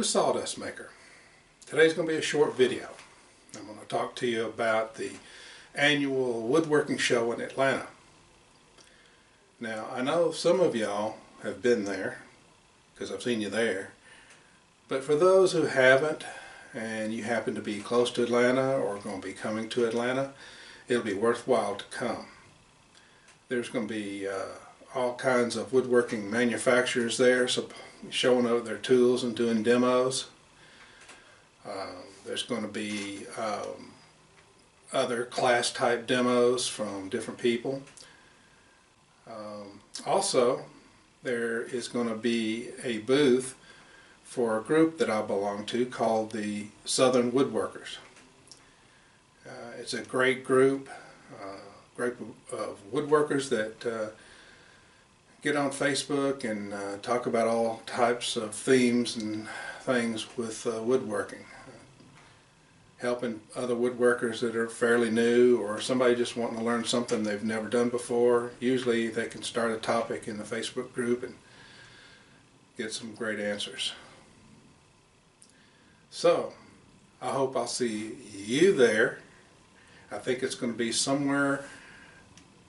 Welcome to Sawdust Maker. Today's going to be a short video. I'm going to talk to you about the annual woodworking show in Atlanta. Now, I know some of y'all have been there because I've seen you there, but for those who haven't and you happen to be close to Atlanta or going to be coming to Atlanta, it'll be worthwhile to come. There's going to be all kinds of woodworking manufacturers there, so showing out their tools and doing demos. There's going to be other class type demos from different people. Also, there is going to be a booth for a group that I belong to called the Southern Woodworkers. It's a great group of woodworkers that get on Facebook and talk about all types of themes and things with woodworking. Helping other woodworkers that are fairly new, or somebody just wanting to learn something they've never done before. Usually they can start a topic in the Facebook group and get some great answers. So, I hope I'll see you there. I think it's going to be somewhere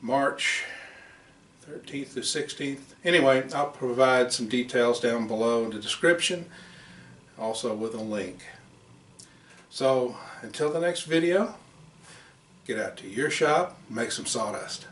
March 13th to 16th. Anyway, I'll provide some details down below in the description, also with a link. So, until the next video, get out to your shop, make some sawdust.